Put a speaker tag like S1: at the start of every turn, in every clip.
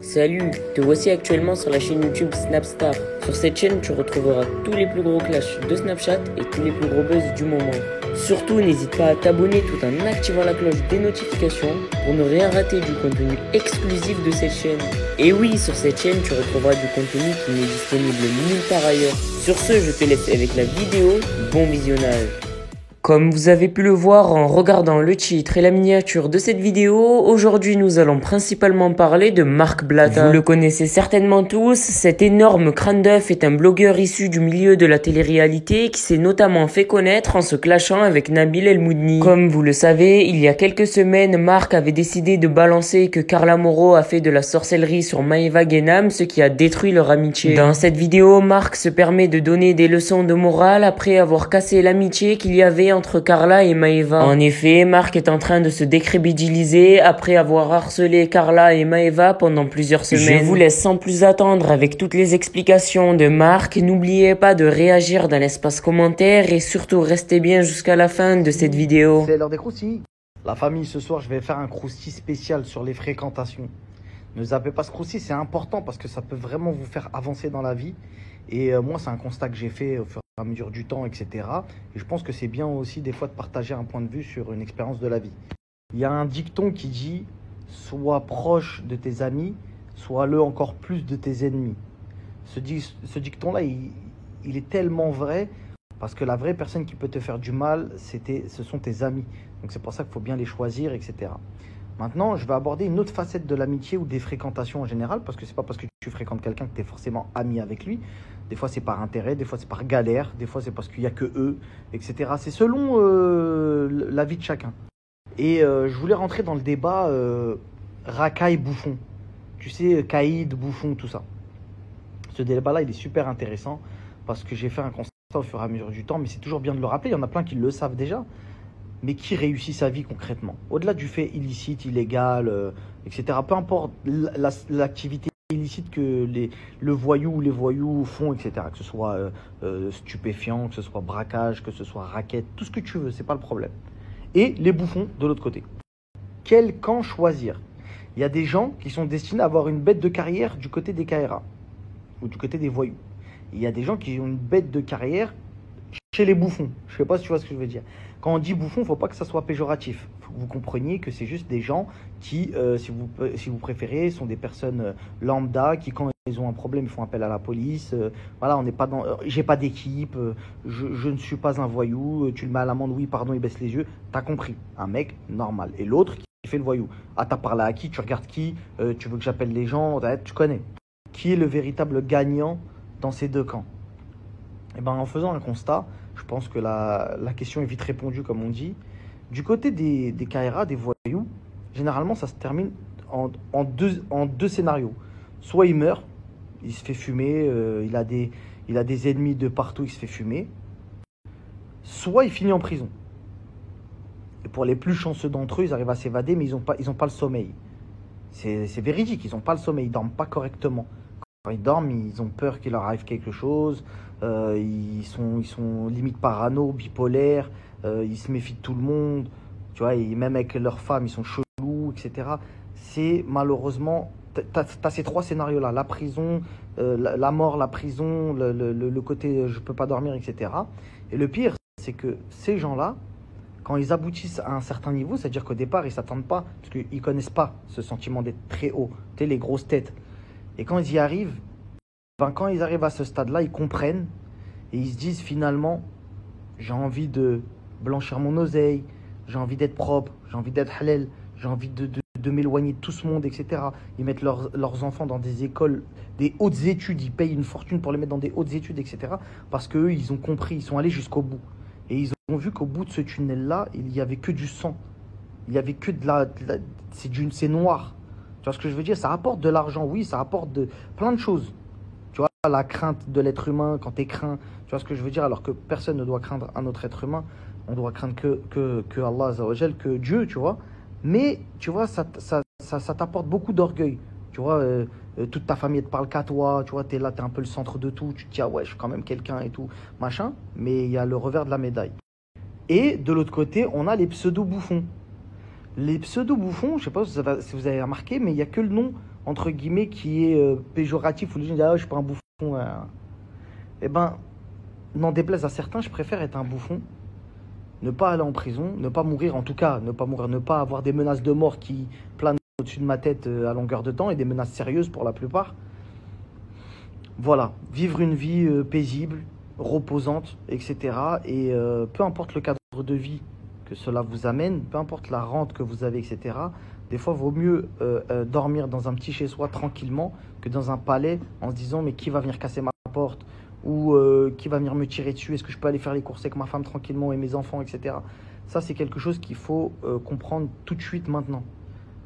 S1: Salut, te voici actuellement sur la chaîne YouTube Snapstar. Sur cette chaîne, tu retrouveras tous les plus gros clashs de Snapchat et tous les plus gros buzz du moment. Surtout, n'hésite pas à t'abonner tout en activant la cloche des notifications pour ne rien rater du contenu exclusif de cette chaîne. Et oui, sur cette chaîne, tu retrouveras du contenu qui n'est disponible nulle part ailleurs. Sur ce, je te laisse avec la vidéo. Bon visionnage. Comme vous avez pu le voir en regardant le titre et la miniature de cette vidéo, aujourd'hui nous allons principalement parler de Marc Blatta. Vous le connaissez certainement tous, cet énorme crâne d'œuf est un blogueur issu du milieu de la télé-réalité qui s'est notamment fait connaître en se clashant avec Nabil El Moudni. Comme vous le savez, il y a quelques semaines, Marc avait décidé de balancer que Carla Moreau a fait de la sorcellerie sur Maeva Guénam, ce qui a détruit leur amitié. Dans cette vidéo, Marc se permet de donner des leçons de morale après avoir cassé l'amitié qu'il y avait entre Carla et Maeva. En effet, Marc est en train de se décrédibiliser après avoir harcelé Carla et Maeva pendant plusieurs semaines. Je vous laisse sans plus attendre avec toutes les explications de Marc. N'oubliez pas de réagir dans l'espace commentaire et surtout restez bien jusqu'à la fin de cette vidéo.
S2: C'est l'heure des croustilles. La famille, ce soir, je vais faire un croustille spécial sur les fréquentations. Ne zappez pas ce croustille, c'est important parce que ça peut vraiment vous faire avancer dans la vie. Et moi, c'est un constat que j'ai fait au fur et à mesure du temps, etc. Et je pense que c'est bien aussi des fois de partager un point de vue sur une expérience de la vie. Il y a un dicton qui dit « Sois proche de tes amis, sois-le encore plus de tes ennemis ». Ce dicton-là, il est tellement vrai parce que la vraie personne qui peut te faire du mal, ce sont tes amis. Donc c'est pour ça qu'il faut bien les choisir, etc. Maintenant, je vais aborder une autre facette de l'amitié ou des fréquentations en général, parce que c'est pas parce que tu fréquentes quelqu'un que tu es forcément ami avec lui. Des fois, c'est par intérêt, des fois, c'est par galère, des fois, c'est parce qu'il n'y a que eux, etc. C'est selon la vie de chacun. Et je voulais rentrer dans le débat racaille bouffon. Tu sais, caïd, bouffon, tout ça. Ce débat-là, il est super intéressant parce que j'ai fait un constat au fur et à mesure du temps, mais c'est toujours bien de le rappeler. Il y en a plein qui le savent déjà. Mais qui réussit sa vie concrètement? Au-delà du fait illicite, illégal, etc. Peu importe l'activité illicite que le voyou ou les voyous font, etc. Que ce soit stupéfiant, que ce soit braquage, que ce soit raquette, tout ce que tu veux, c'est pas le problème. Et les bouffons de l'autre côté. Quel camp choisir? Il y a des gens qui sont destinés à avoir une bête de carrière du côté des KRA ou du côté des voyous. Il y a des gens qui ont une bête de carrière chez les bouffons. Je ne sais pas si tu vois ce que je veux dire. Quand on dit bouffon, il ne faut pas que ça soit péjoratif. Il faut que vous compreniez que c'est juste des gens qui, si vous préférez, sont des personnes lambda qui, quand ils ont un problème, ils font appel à la police. Voilà, on n'est pas dans. J'ai pas d'équipe, je ne suis pas un voyou. Tu le mets à l'amende, oui, pardon, il baisse les yeux. T'as compris. Un mec normal. Et l'autre qui fait le voyou. Ah, t'as parlé à qui? Tu regardes qui? Tu veux que j'appelle les gens? Tu connais. Qui est le véritable gagnant dans ces deux camps? Et ben, en faisant un constat, je pense que la question est vite répondue, comme on dit. Du côté des KRA, des voyous, généralement, ça se termine en deux scénarios. Soit il meurt, il se fait fumer, il a des ennemis de partout, il se fait fumer. Soit il finit en prison. Et pour les plus chanceux d'entre eux, ils arrivent à s'évader, mais ils ont pas le sommeil. C'est véridique, ils n'ont pas le sommeil, ils ne dorment pas correctement. Quand ils dorment, ils ont peur qu'il leur arrive quelque chose. Ils sont limite parano, bipolaires. Ils se méfient de tout le monde. Tu vois, et même avec leurs femmes, ils sont chelous, etc. C'est malheureusement... T'as ces trois scénarios-là. La prison, la mort, la prison, le côté je peux pas dormir, etc. Et le pire, c'est que ces gens-là, quand ils aboutissent à un certain niveau, c'est-à-dire qu'au départ, ils ne s'attendent pas, parce qu'ils ne connaissent pas ce sentiment d'être très haut. Tu sais, les grosses têtes. Et quand ils y arrivent, quand ils arrivent à ce stade-là, ils comprennent et ils se disent finalement, j'ai envie de blanchir mon oseille, j'ai envie d'être propre, j'ai envie d'être halal, j'ai envie de m'éloigner de tout ce monde, etc. Ils mettent leurs enfants dans des écoles, des hautes études, ils payent une fortune pour les mettre dans des hautes études, etc. Parce qu'eux, ils ont compris, ils sont allés jusqu'au bout. Et ils ont vu qu'au bout de ce tunnel-là, il n'y avait que du sang. Il n'y avait que c'est noir. Tu vois ce que je veux dire? Ça apporte de l'argent, oui, ça apporte plein de choses. Tu vois, la crainte de l'être humain, quand tu es craint, tu vois ce que je veux dire? Alors que personne ne doit craindre un autre être humain. On doit craindre que Allah Azzawajal, que Dieu, tu vois. Mais, tu vois, ça t'apporte beaucoup d'orgueil. Tu vois, toute ta famille ne te parle qu'à toi. Tu vois, tu es là, tu es un peu le centre de tout. Tu te dis, ah ouais, je suis quand même quelqu'un et tout, machin. Mais il y a le revers de la médaille. Et de l'autre côté, on a les pseudo-bouffons. Les pseudo-bouffons, je ne sais pas si vous avez remarqué, mais il n'y a que le nom entre guillemets, qui est péjoratif, où les gens disent, ah, je suis pas un bouffon. Eh ben, n'en déplaise à certains, je préfère être un bouffon, ne pas aller en prison, ne pas mourir, en tout cas, ne pas mourir, ne pas avoir des menaces de mort qui planent au-dessus de ma tête à longueur de temps, et des menaces sérieuses pour la plupart. Voilà, vivre une vie paisible, reposante, etc. Et peu importe le cadre de vie que cela vous amène, peu importe la rente que vous avez, etc. Des fois, il vaut mieux dormir dans un petit chez-soi tranquillement que dans un palais en se disant mais qui va venir casser ma porte ou qui va venir me tirer dessus, est-ce que je peux aller faire les courses avec ma femme tranquillement et mes enfants, etc. Ça, c'est quelque chose qu'il faut comprendre tout de suite maintenant.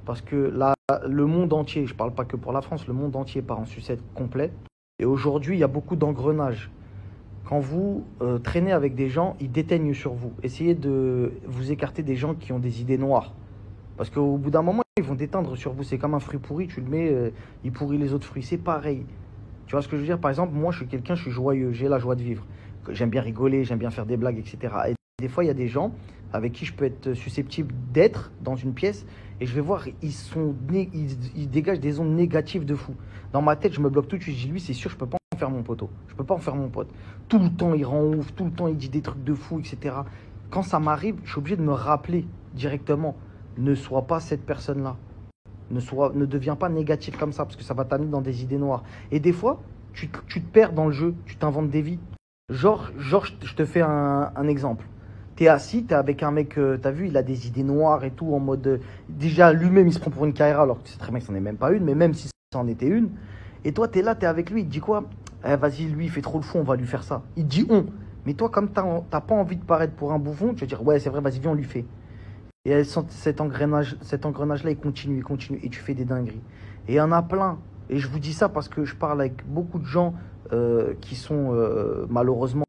S2: Parce que là, le monde entier, je ne parle pas que pour la France, le monde entier part en sucette complète. Et aujourd'hui, il y a beaucoup d'engrenages. Quand vous traînez avec des gens, ils déteignent sur vous. Essayez de vous écarter des gens qui ont des idées noires. Parce qu'au bout d'un moment, ils vont déteindre sur vous. C'est comme un fruit pourri, tu le mets, il pourrit les autres fruits. C'est pareil. Tu vois ce que je veux dire? Par exemple, moi, je suis quelqu'un, je suis joyeux, j'ai la joie de vivre. J'aime bien rigoler, j'aime bien faire des blagues, etc. Et des fois, il y a des gens avec qui je peux être susceptible d'être dans une pièce et je vais voir, ils dégagent des ondes négatives de fou. Dans ma tête, je me bloque tout de suite. Je dis, lui, c'est sûr, je peux pas en faire mon poteau. Je peux pas en faire mon pote. Tout le temps, il rend ouf, tout le temps, il dit des trucs de fou, etc. Quand ça m'arrive, je suis obligé de me rappeler directement. Ne sois pas cette personne-là. Ne deviens pas négatif comme ça, parce que ça va t'amener dans des idées noires. Et des fois, tu te perds dans le jeu, tu t'inventes des vies. Genre je te fais un exemple. T'es assis, t'es avec un mec, t'as vu, il a des idées noires et tout, en mode... déjà, lui-même, il se prend pour une carrière, alors que tu sais très bien que c'en est même pas une, mais même si c'en était une. Et toi, t'es là, t'es avec lui, il te dit quoi? Vas-y, lui, il fait trop le fou, on va lui faire ça. Il te dit on. Mais toi, comme t'as pas envie de paraître pour un bouffon, tu vas dire, ouais, c'est vrai, vas-y, viens, on lui fait. Et cet engrenage-là, il continue, et tu fais des dingueries. Et il y en a plein. Et je vous dis ça parce que je parle avec beaucoup de gens qui sont malheureusement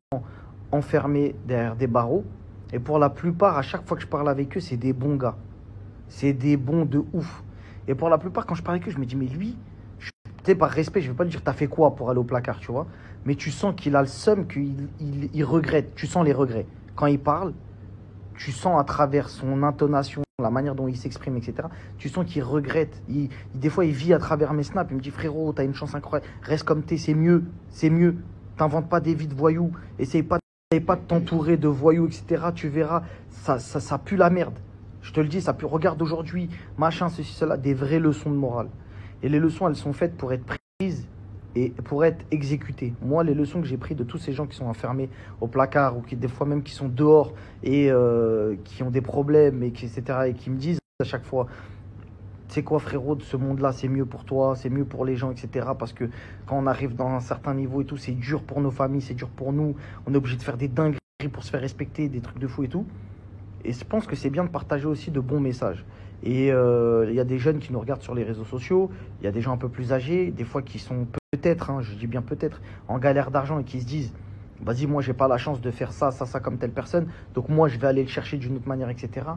S2: enfermés derrière des barreaux. Et pour la plupart, à chaque fois que je parle avec eux, c'est des bons gars. C'est des bons de ouf. Et pour la plupart, quand je parle avec eux, je me dis, mais lui, tu sais, par respect, je ne vais pas lui dire, t'as fait quoi pour aller au placard, tu vois. Mais tu sens qu'il a le seum, qu'il regrette. Tu sens les regrets. Quand il parle, tu sens à travers son intonation, la manière dont il s'exprime, etc. Tu sens qu'il regrette. Des fois, il vit à travers mes snaps. Il me dit, frérot, t'as une chance incroyable. Reste comme t'es, c'est mieux. C'est mieux. T'inventes pas des vies de voyous. Essaye pas de t'entourer de voyous, etc. Tu verras, ça pue la merde. Je te le dis, ça pue. Regarde aujourd'hui, machin, ceci, cela, des vraies leçons de morale. Et les leçons, elles sont faites pour être prises et pour être exécutées. Moi, les leçons que j'ai prises de tous ces gens qui sont enfermés au placard ou qui, des fois même, qui sont dehors et qui ont des problèmes, etc. et qui me disent à chaque fois, tu sais quoi, frérot, de ce monde-là, c'est mieux pour toi, c'est mieux pour les gens, etc. Parce que quand on arrive dans un certain niveau et tout, c'est dur pour nos familles, c'est dur pour nous. On est obligé de faire des dingueries pour se faire respecter, des trucs de fou et tout. Et je pense que c'est bien de partager aussi de bons messages. Et il y a des jeunes qui nous regardent sur les réseaux sociaux, il y a des gens un peu plus âgés, des fois qui sont peut-être, je dis bien peut-être, en galère d'argent et qui se disent, vas-y, moi, j'ai pas la chance de faire ça comme telle personne, donc moi, je vais aller le chercher d'une autre manière, etc.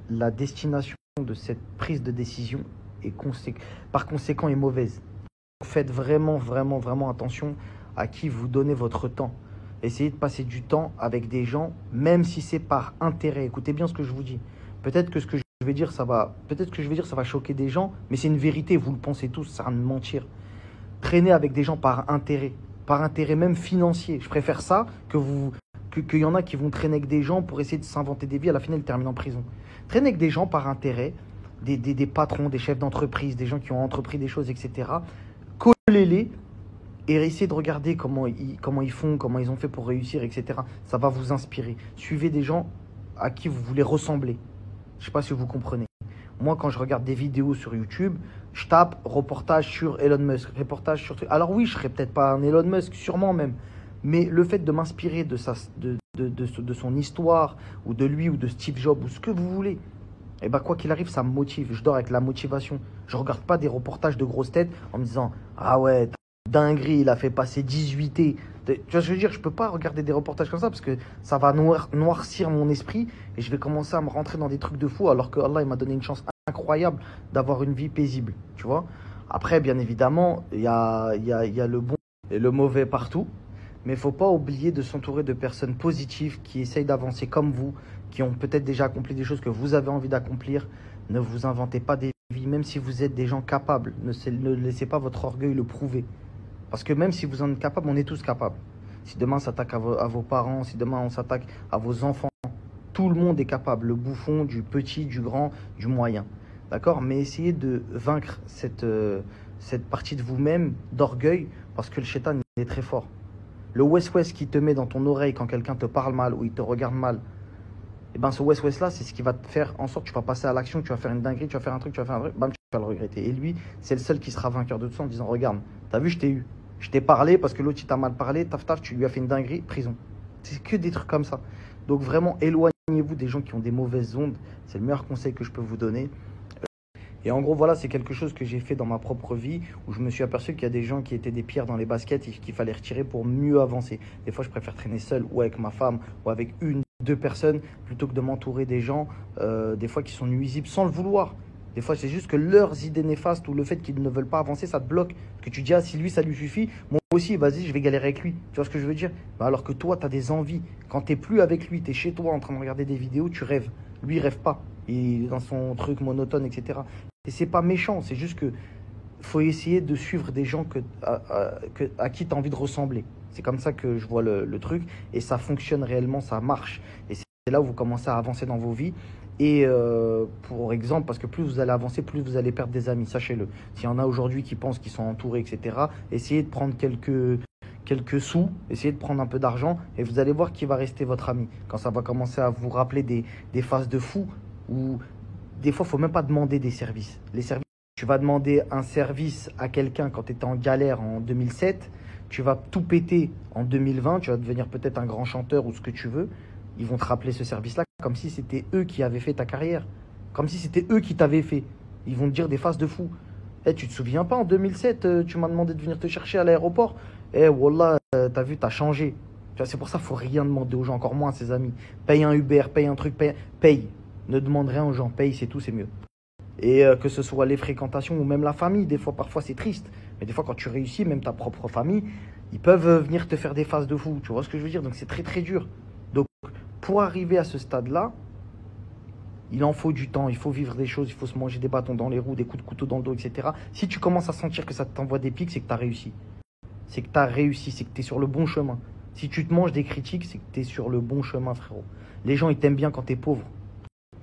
S2: La destination de cette prise de décision est par conséquent est mauvaise. Faites vraiment, vraiment, vraiment attention à qui vous donnez votre temps. Essayez de passer du temps avec des gens, même si c'est par intérêt. Écoutez bien ce que je vous dis. Peut-être que ce que je vais dire, ça va choquer des gens, mais c'est une vérité, vous le pensez tous, ça sert à rien de mentir. Traîner avec des gens par intérêt même financier. Je préfère ça qu'il y en a qui vont traîner avec des gens pour essayer de s'inventer des vies, à la fin, ils terminent en prison. Traîner avec des gens par intérêt, des patrons, des chefs d'entreprise, des gens qui ont entrepris des choses, etc. Collez-les et essayez de regarder comment ils font, comment ils ont fait pour réussir, etc. Ça va vous inspirer. Suivez des gens à qui vous voulez ressembler. Je ne sais pas si vous comprenez. Moi, quand je regarde des vidéos sur YouTube, je tape reportage sur Elon Musk, reportage sur... Alors oui, je ne serais peut-être pas un Elon Musk, sûrement même. Mais le fait de m'inspirer de son histoire, ou de lui, ou de Steve Jobs, ou ce que vous voulez, et ben quoi qu'il arrive, ça me motive. Je dors avec la motivation. Je ne regarde pas des reportages de grosses têtes en me disant « Ah ouais, dinguerie, il a fait passer 18T. » Tu vois ce que je veux dire? Je ne peux pas regarder des reportages comme ça parce que ça va noircir mon esprit et je vais commencer à me rentrer dans des trucs de fou alors que Allah il m'a donné une chance incroyable d'avoir une vie paisible. Tu vois? Après, bien évidemment, il y a le bon et le mauvais partout. Mais il ne faut pas oublier de s'entourer de personnes positives qui essayent d'avancer comme vous, qui ont peut-être déjà accompli des choses que vous avez envie d'accomplir. Ne vous inventez pas des vie, même si vous êtes des gens capables, ne laissez pas votre orgueil le prouver. Parce que même si vous en êtes capable, on est tous capables. Si demain on s'attaque à vos parents, si demain on s'attaque à vos enfants, tout le monde est capable. Le bouffon, du petit, du grand, du moyen. D'accord? Mais essayez de vaincre cette partie de vous-même d'orgueil, parce que le shaitan est très fort. Le west-west qui te met dans ton oreille quand quelqu'un te parle mal ou il te regarde mal, et ben ce west-west là, c'est ce qui va te faire en sorte que tu vas passer à l'action, tu vas faire une dinguerie, tu vas faire un truc, bam, tu vas le regretter. Et lui, c'est le seul qui sera vainqueur de tout ça en disant, regarde, t'as vu, je t'ai eu. Je t'ai parlé parce que l'autre il t'a mal parlé, taf, tu lui as fait une dinguerie, prison. C'est que des trucs comme ça. Donc vraiment, éloignez-vous des gens qui ont des mauvaises ondes. C'est le meilleur conseil que je peux vous donner. Et en gros, voilà, c'est quelque chose que j'ai fait dans ma propre vie, où je me suis aperçu qu'il y a des gens qui étaient des pierres dans les baskets et qu'il fallait retirer pour mieux avancer. Des fois, je préfère traîner seul ou avec ma femme ou avec deux personnes, plutôt que de m'entourer des gens, des fois qui sont nuisibles sans le vouloir. Des fois, c'est juste que leurs idées néfastes ou le fait qu'ils ne veulent pas avancer, ça te bloque. Parce que tu dis, ah, si lui, ça lui suffit, moi aussi, vas-y, je vais galérer avec lui. Tu vois ce que je veux dire? Bah, alors que toi, tu as des envies. Quand tu n'es plus avec lui, tu es chez toi en train de regarder des vidéos, tu rêves. Lui, il rêve pas. Il est dans son truc monotone, etc. Et c'est pas méchant, c'est juste que faut essayer de suivre des gens à qui tu as envie de ressembler. C'est comme ça que je vois le truc. Et ça fonctionne réellement, ça marche. Et c'est là où vous commencez à avancer dans vos vies. Et pour exemple, parce que plus vous allez avancer, plus vous allez perdre des amis, sachez-le. S'il y en a aujourd'hui qui pensent qu'ils sont entourés, etc., essayez de prendre quelques sous, essayez de prendre un peu d'argent, et vous allez voir qui va rester votre ami. Quand ça va commencer à vous rappeler des phases de fou, où des fois, il ne faut même pas demander des services. Les services, tu vas demander un service à quelqu'un quand tu étais en galère en 2007, tu vas tout péter en 2020, tu vas devenir peut-être un grand chanteur ou ce que tu veux. Ils vont te rappeler ce service-là comme si c'était eux qui avaient fait ta carrière. Comme si c'était eux qui t'avaient fait. Ils vont te dire des phases de fou. Eh, tu te souviens pas, en 2007, tu m'as demandé de venir te chercher à l'aéroport. Eh, wallah, t'as vu, t'as changé. C'est pour ça qu'il ne faut rien demander aux gens, encore moins à ses amis. Paye un Uber, paye un truc, paye. Ne demande rien aux gens, paye, c'est tout, c'est mieux. Et que ce soit les fréquentations ou même la famille, des fois, parfois, c'est triste. Mais des fois, quand tu réussis, même ta propre famille, ils peuvent venir te faire des phases de fou. Tu vois ce que je veux dire? Donc, c'est très, très dur. Donc, pour arriver à ce stade-là, il en faut du temps, il faut vivre des choses, il faut se manger des bâtons dans les roues, des coups de couteau dans le dos, etc. Si tu commences à sentir que ça t'envoie des pics, c'est que tu as réussi. C'est que tu as réussi, c'est que tu es sur le bon chemin. Si tu te manges des critiques, c'est que tu es sur le bon chemin, frérot. Les gens, ils t'aiment bien quand tu es pauvre.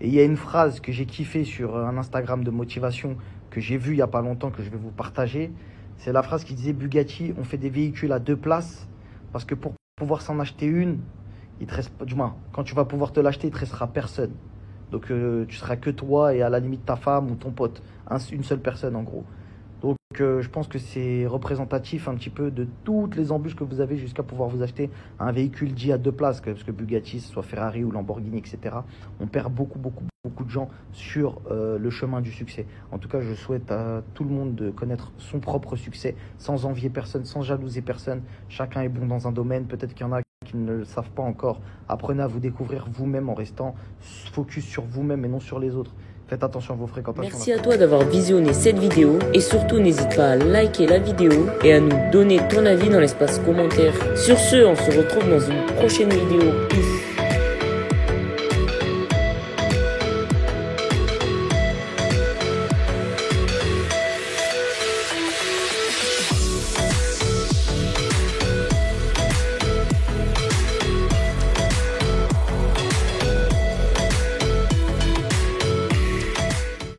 S2: Et il y a une phrase que j'ai kiffée sur un Instagram de motivation que j'ai vu il n'y a pas longtemps, que je vais vous partager. C'est la phrase qui disait, Bugatti, on fait des véhicules à 2 places parce que pour pouvoir s'en acheter une, il te reste, du moins, quand tu vas pouvoir te l'acheter, il ne te restera personne. Donc tu seras que toi et à la limite ta femme ou ton pote. Une seule personne en gros. Donc je pense que c'est représentatif un petit peu de toutes les embûches que vous avez jusqu'à pouvoir vous acheter un véhicule dit à 2 places. Parce que Bugatti, soit Ferrari ou Lamborghini, etc. On perd beaucoup de gens sur le chemin du succès. En tout cas, je souhaite à tout le monde de connaître son propre succès, sans envier personne, sans jalouser personne. Chacun est bon dans un domaine. Peut-être qu'il y en a qui ne le savent pas encore. Apprenez à vous découvrir vous-même en restant focus sur vous-même et non sur les autres. Faites attention à vos fréquentations.
S1: Merci à toi d'avoir visionné cette vidéo et surtout n'hésite pas à liker la vidéo et à nous donner ton avis dans l'espace commentaire. Sur ce, on se retrouve dans une prochaine vidéo. Peace.